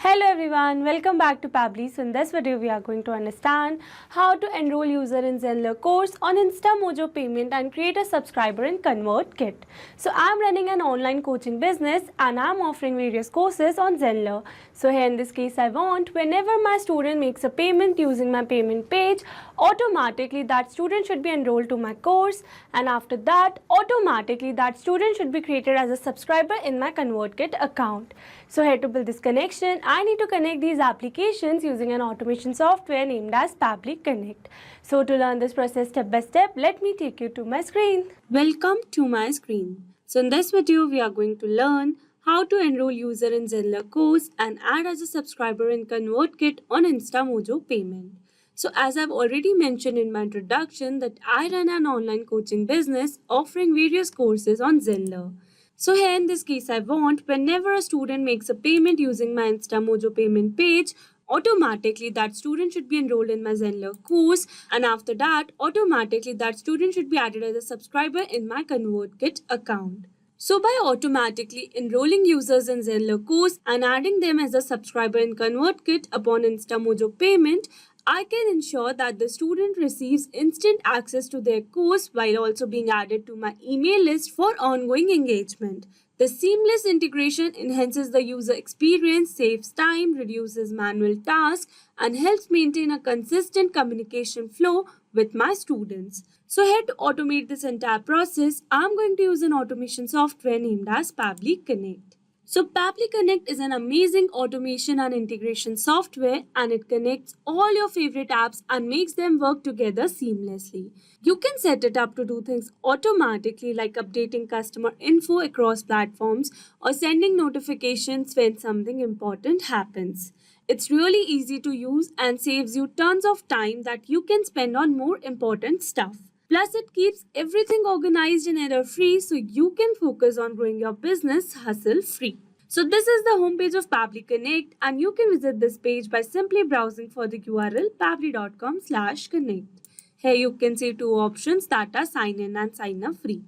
Hello everyone, welcome back to Pably. So in this video we are going to understand how to enroll user in Zenler course on InstaMojo payment and create a subscriber in ConvertKit. So I'm running an online coaching business and I'm offering various courses on Zenler. So here in this case I want whenever my student makes a payment using my payment page, automatically that student should be enrolled to my course, and after that automatically that student should be created as a subscriber in my ConvertKit account. So here to build this connection, I need to connect these applications using an automation software named as Pably Connect. So to learn this process step by step, let me take you to my screen. Welcome to my screen. So in this video, we are going to learn how to enroll user in Zenler course and add as a subscriber in ConvertKit on InstaMojo payment. So as I've already mentioned in my introduction that I run an online coaching business offering various courses on Zenler. So here in this case, I want whenever a student makes a payment using my InstaMojo payment page, automatically that student should be enrolled in my Zenler course, and after that, automatically that student should be added as a subscriber in my ConvertKit account. So by automatically enrolling users in Zenler course and adding them as a subscriber in ConvertKit upon InstaMojo payment, I can ensure that the student receives instant access to their course while also being added to my email list for ongoing engagement. The seamless integration enhances the user experience, saves time, reduces manual tasks, and helps maintain a consistent communication flow with my students. So here to automate this entire process, I'm going to use an automation software named as Pably Connect. So Pably Connect is an amazing automation and integration software, and it connects all your favorite apps and makes them work together seamlessly. You can set it up to do things automatically like updating customer info across platforms or sending notifications when something important happens. It's really easy to use and saves you tons of time that you can spend on more important stuff. Plus, it keeps everything organized and error-free so you can focus on growing your business hassle-free. So this is the homepage of Pably Connect, and you can visit this page by simply browsing for the URL pably.com/connect. Here you can see two options that are sign in and sign up free.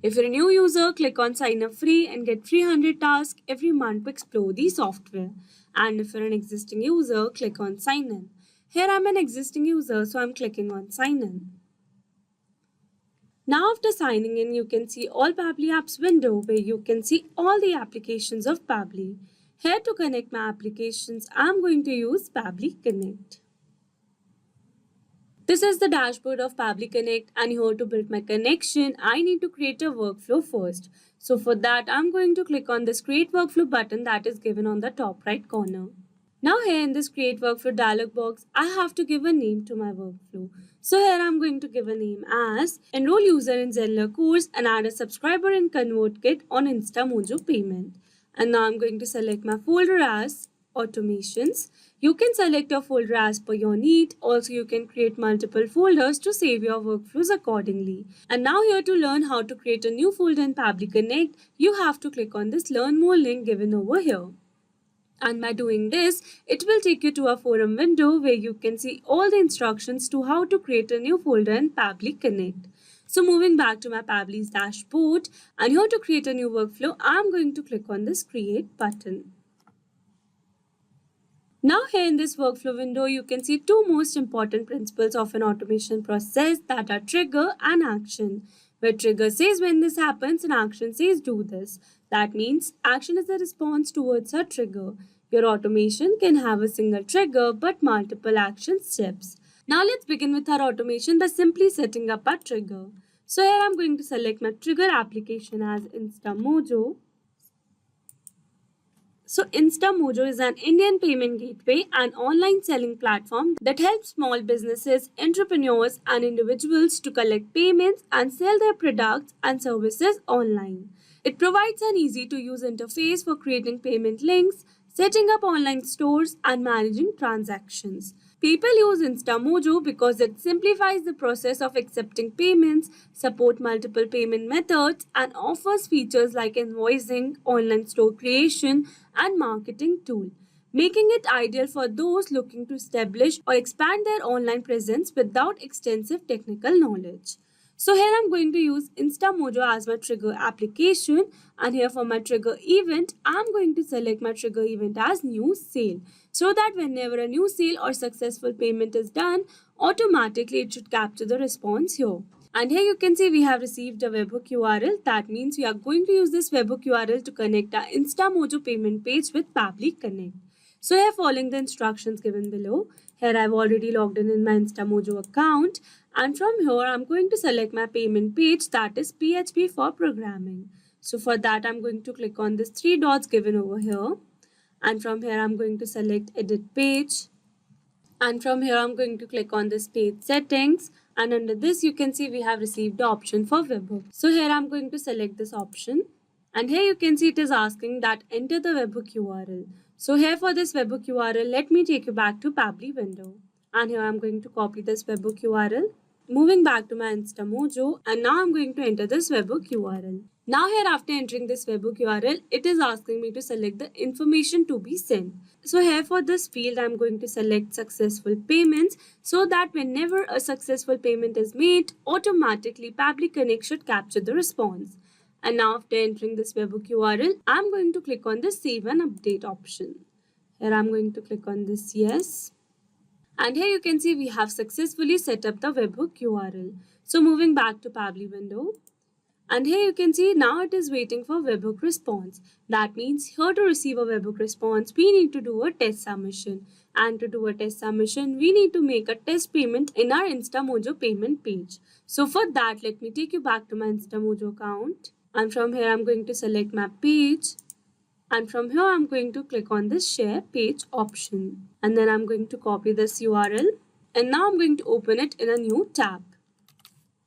If you're a new user, click on sign up free and get 300 tasks every month to explore the software. And if you're an existing user, click on sign in. Here I'm an existing user, so I'm clicking on sign in. Now after signing in, you can see all Pably apps window where you can see all the applications of Pably. Here to connect my applications, I'm going to use Pably Connect. This is the dashboard of Pably Connect, and here to build my connection, I need to create a workflow first. So for that, I'm going to click on this Create Workflow button that is given on the top right corner. Now here in this Create Workflow dialog box, I have to give a name to my workflow. So here I'm going to give a name as Enroll User in Zenler course and add a subscriber in ConvertKit on InstaMojo payment. And now I'm going to select my folder as Automations. You can select your folder as per your need. Also, you can create multiple folders to save your workflows accordingly. And now here to learn how to create a new folder in Pably Connect, you have to click on this Learn More link given over here. And by doing this, it will take you to a forum window where you can see all the instructions to how to create a new folder in Pably Connect. So moving back to my Pably's dashboard, and here to create a new workflow, I'm going to click on this Create button. Now here in this workflow window, you can see two most important principles of an automation process, that are trigger and action. Where trigger says when this happens and action says do this. That means action is a response towards a trigger. Your automation can have a single trigger but multiple action steps. Now let's begin with our automation by simply setting up a trigger. So here I'm going to select my trigger application as InstaMojo. So InstaMojo is an Indian payment gateway and online selling platform that helps small businesses, entrepreneurs and individuals to collect payments and sell their products and services online. It provides an easy to use interface for creating payment links, setting up online stores and managing transactions. People use InstaMojo because it simplifies the process of accepting payments, support multiple payment methods, and offers features like invoicing, online store creation, and marketing tool, making it ideal for those looking to establish or expand their online presence without extensive technical knowledge. So here I'm going to use InstaMojo as my trigger application, and here for my trigger event, I'm going to select my trigger event as new sale, so that whenever a new sale or successful payment is done, automatically it should capture the response here. And here you can see we have received a webhook URL. That means we are going to use this webhook URL to connect our InstaMojo payment page with Pabbly Connect. So here, following the instructions given below, here I've already logged in my InstaMojo account, and from here I'm going to select my payment page, that is PHP for programming. So for that I'm going to click on this three dots given over here, and from here I'm going to select edit page, and from here I'm going to click on this page settings, and under this you can see we have received the option for webhook. So here I'm going to select this option, and here you can see it is asking that enter the webhook URL. So here for this webhook URL, let me take you back to Pabbly window, and here I'm going to copy this webhook URL, moving back to my InstaMojo, and now I'm going to enter this webhook URL. Now here, after entering this webhook URL, it is asking me to select the information to be sent. So here for this field, I'm going to select successful payments, so that whenever a successful payment is made, automatically Pabbly Connect should capture the response. And now after entering this webhook URL, I'm going to click on the save and update option. Here I'm going to click on this yes. And here you can see we have successfully set up the webhook URL. So moving back to Pabbly window, and here you can see now it is waiting for webhook response. That means here to receive a webhook response, we need to do a test submission. And to do a test submission, we need to make a test payment in our InstaMojo payment page. So for that, let me take you back to my InstaMojo account. And from here, I'm going to select my page. And from here, I'm going to click on this share page option. And then I'm going to copy this URL. And now I'm going to open it in a new tab.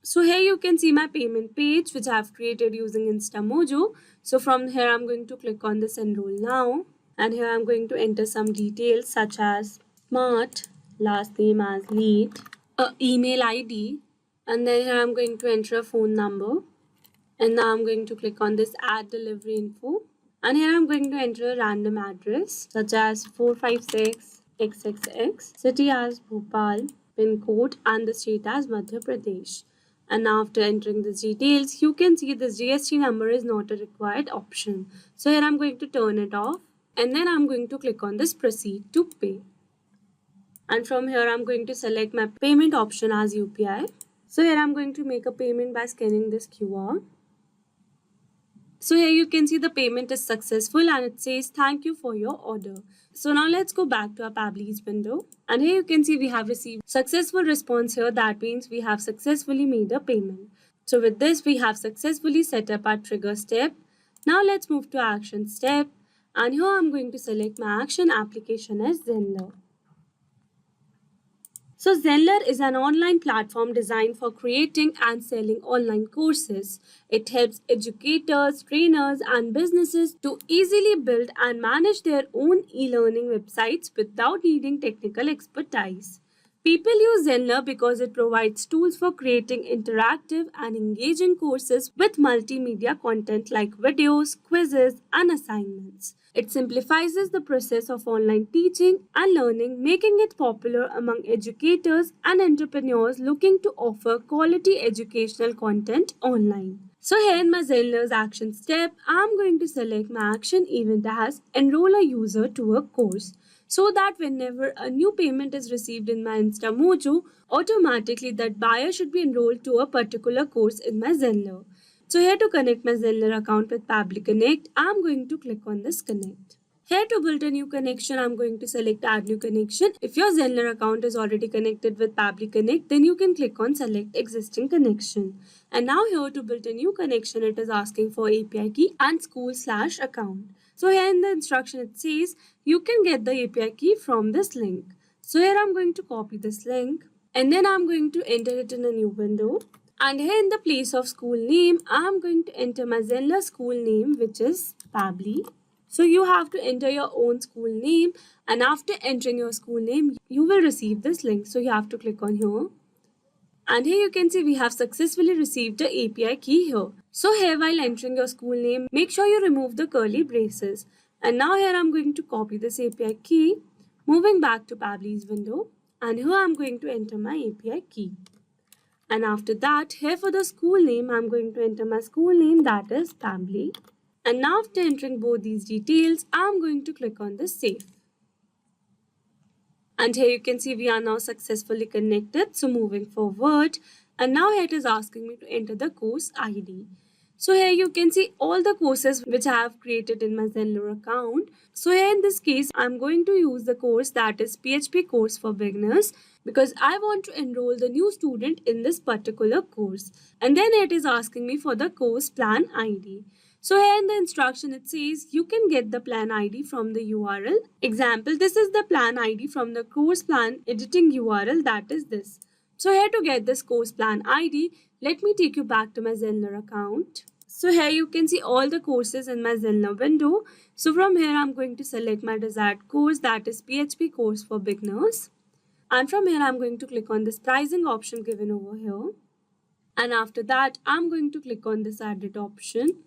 So here you can see my payment page, which I have created using InstaMojo. So from here, I'm going to click on this enroll now. And here I'm going to enter some details such as Smart, last name as Lead, email ID. And then here I'm going to enter a phone number. And now I'm going to click on this add delivery info. And here I'm going to enter a random address such as 456XXX, city as Bhopal, pin code, and the state as Madhya Pradesh. And now after entering these details, you can see this GST number is not a required option. So here I'm going to turn it off, and then I'm going to click on this proceed to pay. And from here I'm going to select my payment option as UPI. So here I'm going to make a payment by scanning this QR. So here you can see the payment is successful and it says thank you for your order. So now let's go back to our Pabbly's window, and here you can see we have received successful response here. That means we have successfully made a payment. So with this, we have successfully set up our trigger step. Now let's move to action step, and here I'm going to select my action application as Zenler. So Zenler is an online platform designed for creating and selling online courses. It helps educators, trainers, and businesses to easily build and manage their own e-learning websites without needing technical expertise. People use Zenler because it provides tools for creating interactive and engaging courses with multimedia content like videos, quizzes, and assignments. It simplifies the process of online teaching and learning, making it popular among educators and entrepreneurs looking to offer quality educational content online. So here in my Zenler's action step, I'm going to select my action event as enroll a user to a course, so that whenever a new payment is received in my InstaMojo, automatically that buyer should be enrolled to a particular course in my Zenler. So here to connect my Zenler account with Pabbly Connect, I'm going to click on this connect. Here to build a new connection, I'm going to select add new connection. If your Zenler account is already connected with Pabbly Connect, then you can click on select existing connection. And now here to build a new connection, it is asking for API key and school/account. So here in the instruction it says you can get the API key from this link. So here I'm going to copy this link, and then I'm going to enter it in a new window. And here in the place of school name, I'm going to enter my Zenler school name, which is Pabbly. So you have to enter your own school name, and after entering your school name, you will receive this link. So you have to click on here. And here you can see we have successfully received the API key here. So here while entering your school name, make sure you remove the curly braces. And now here I'm going to copy this API key, moving back to Pabbly's window. And here I'm going to enter my API key. And after that, here for the school name, I'm going to enter my school name, that is Pabli. And now after entering both these details, I'm going to click on the save. And here you can see we are now successfully connected. So moving forward, and now here it is asking me to enter the course ID. So here you can see all the courses which I have created in my Zenler account. So here in this case, I'm going to use the course that is PHP course for beginners because I want to enroll the new student in this particular course. And then it is asking me for the course plan ID. So here in the instruction it says you can get the plan ID from the URL. Example, this is the plan ID from the course plan editing URL, that is this. So here to get this course plan ID, let me take you back to my Zenler account. So here you can see all the courses in my Zenler window. So from here I'm going to select my desired course, that is PHP course for beginners. And from here I'm going to click on this pricing option given over here. And after that I'm going to click on this edit option.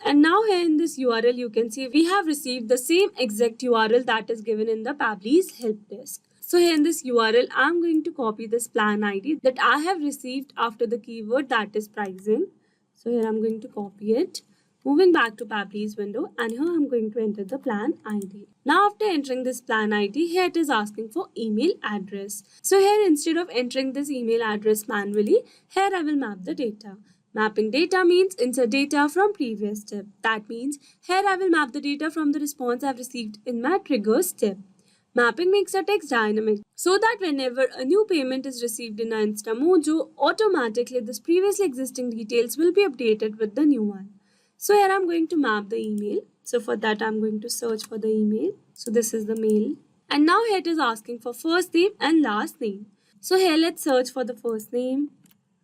And now here in this URL, you can see we have received the same exact URL that is given in the Pabli's help desk. So here in this URL, I'm going to copy this plan ID that I have received after the keyword that is pricing. So here I'm going to copy it. Moving back to Pabli's window, and here I'm going to enter the plan ID. Now after entering this plan ID, here it is asking for email address. So here instead of entering this email address manually, here I will map the data. Mapping data means insert data from previous step. That means here I will map the data from the response I've received in my trigger step. Mapping makes a text dynamic so that whenever a new payment is received in InstaMojo, automatically this previously existing details will be updated with the new one. So here I'm going to map the email. So for that I'm going to search for the email. So this is the mail. And now here it is asking for first name and last name. So here let's search for the first name.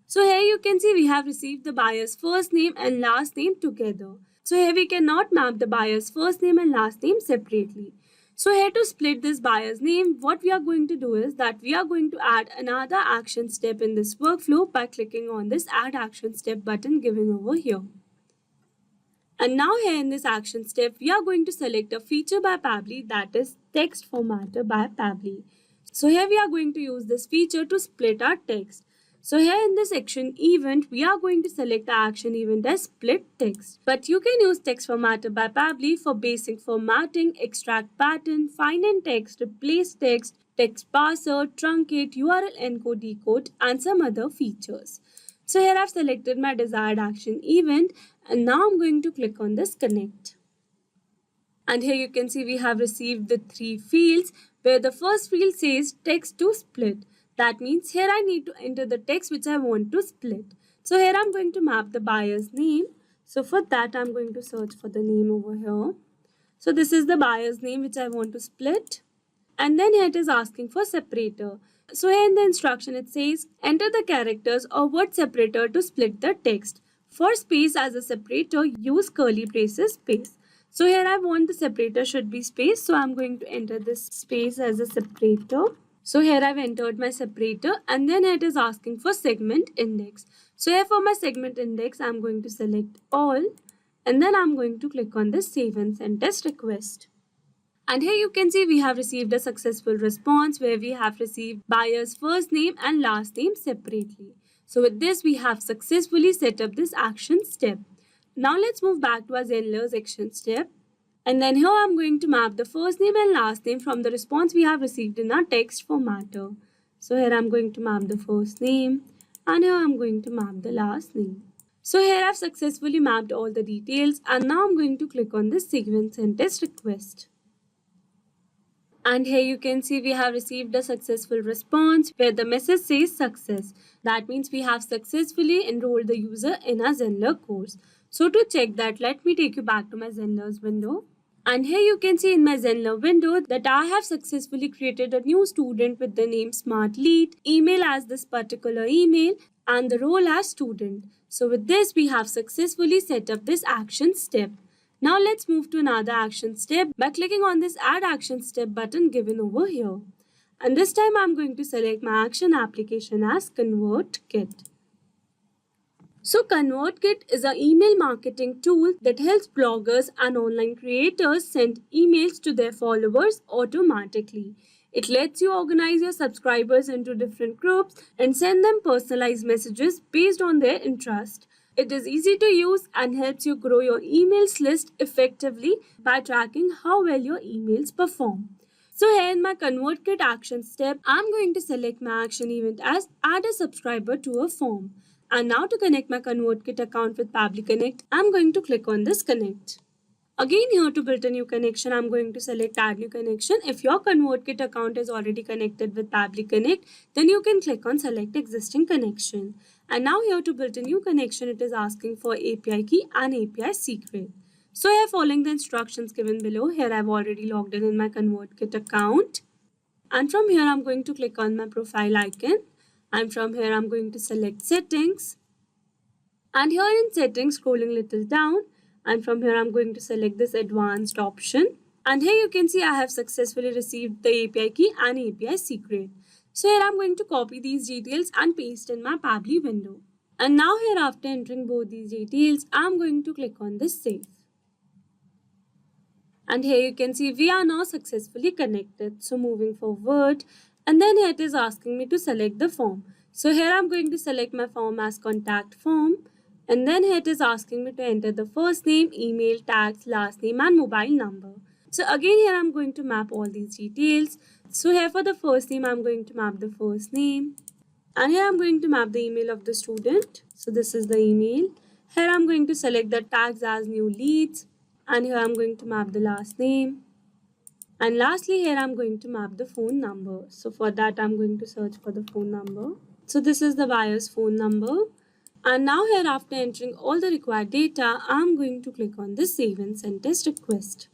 So here you can see we have received the buyer's first name and last name together. So here we cannot map the buyer's first name and last name separately. So here to split this buyer's name, what we are going to do is that we are going to add another action step in this workflow by clicking on this add action step button given over here. And now here in this action step, we are going to select a feature by Pabli, that is text formatter by Pabli. So here we are going to use this feature to split our text. So here in this action event, we are going to select the action event as split text. But you can use text formatter by Pabli for basic formatting, extract pattern, find in text, replace text, text parser, truncate, URL encode, decode, and some other features. So here I've selected my desired action event and now I'm going to click on this connect. And here you can see we have received the 3 fields where the first field says text to split. That means here I need to enter the text which I want to split. So here I'm going to map the buyer's name. So for that I'm going to search for the name over here. So this is the buyer's name which I want to split. And then here it is asking for separator. So here in the instruction it says enter the characters or word separator to split the text. For space as a separator, use curly braces space. So here I want the separator should be space. So I'm going to enter this space as a separator. So here I've entered my separator and then it is asking for segment index. So here for my segment index, I'm going to select all and then I'm going to click on this save and send test request. And here you can see we have received a successful response where we have received buyer's first name and last name separately. So with this, we have successfully set up this action step. Now let's move back to our Zenler's action step. And then here I'm going to map the first name and last name from the response we have received in our text formatter. So here I'm going to map the first name and here I'm going to map the last name. So here I've successfully mapped all the details and now I'm going to click on this save and send test request. And here you can see we have received a successful response where the message says success. That means we have successfully enrolled the user in our Zenler course. So to check that, let me take you back to my Zenler's window. And here you can see in my Zenler window that I have successfully created a new student with the name Smart Lead, email as this particular email, and the role as student. So with this, we have successfully set up this action step. Now let's move to another action step by clicking on this add action step button given over here. And this time I'm going to select my action application as ConvertKit. So ConvertKit is an email marketing tool that helps bloggers and online creators send emails to their followers automatically. It lets you organize your subscribers into different groups and send them personalized messages based on their interest. It is easy to use and helps you grow your emails list effectively by tracking how well your emails perform. So here in my ConvertKit action step, I'm going to select my action event as add a subscriber to a form. And now to connect my ConvertKit account with Pabbly Connect, I'm going to click on this connect. Again, here to build a new connection, I'm going to select add new connection. If your ConvertKit account is already connected with Pabbly Connect, then you can click on select existing connection. And now here to build a new connection, it is asking for API key and API secret. So here, following the instructions given below, here I've already logged in my ConvertKit account. And from here, I'm going to click on my profile icon. And from here, I'm going to select settings. And here in settings, scrolling little down. And from here, I'm going to select this advanced option. And here you can see I have successfully received the API key and API secret. So here I'm going to copy these details and paste in my Pabbly window. And now here, after entering both these details, I'm going to click on this save. And here you can see we are now successfully connected. So moving forward, and then here it is asking me to select the form. So here I'm going to select my form as contact form. And then here it is asking me to enter the first name, email, tags, last name and mobile number. So again here I'm going to map all these details. So here for the first name, I'm going to map the first name. And here I'm going to map the email of the student. So this is the email. Here I'm going to select the tags as new leads. And here I'm going to map the last name. And lastly, here I'm going to map the phone number. So for that, I'm going to search for the phone number. So this is the buyer's phone number. And now here, after entering all the required data, I'm going to click on this save and send test request.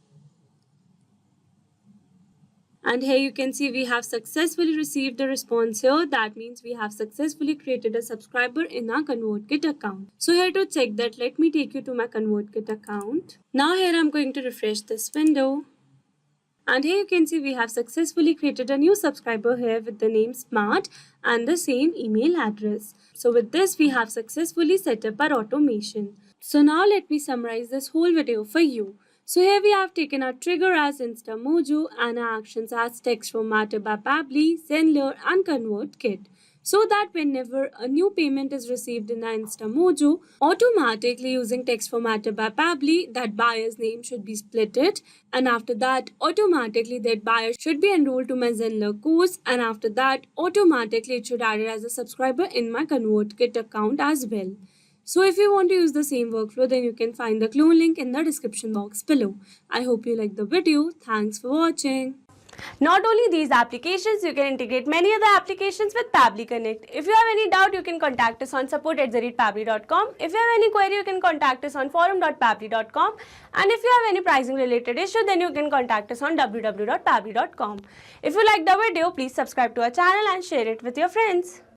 And here you can see we have successfully received a response here. That means we have successfully created a subscriber in our ConvertKit account. So here to check that, let me take you to my ConvertKit account. Now here I'm going to refresh this window. And here you can see we have successfully created a new subscriber here with the name Smart and the same email address. So with this, we have successfully set up our automation. So now let me summarize this whole video for you. So here we have taken our trigger as InstaMojo and our actions as Text Formatter by Pabbly, Zenler and ConvertKit. So that whenever a new payment is received in our InstaMojo, automatically using Text Formatter by Pabbly, that buyer's name should be splitted. And after that, automatically that buyer should be enrolled to my Zenler course. And after that, automatically it should add it as a subscriber in my ConvertKit account as well. So if you want to use the same workflow, then you can find the clone link in the description box below. I hope you liked the video. Thanks for watching. Not only these applications, you can integrate many other applications with Pabbly Connect. If you have any doubt, you can contact us on support@pabbly.com. If you have any query, you can contact us on forum.pabbly.com. And if you have any pricing related issue, then you can contact us on www.pabbly.com. If you liked the video, please subscribe to our channel and share it with your friends.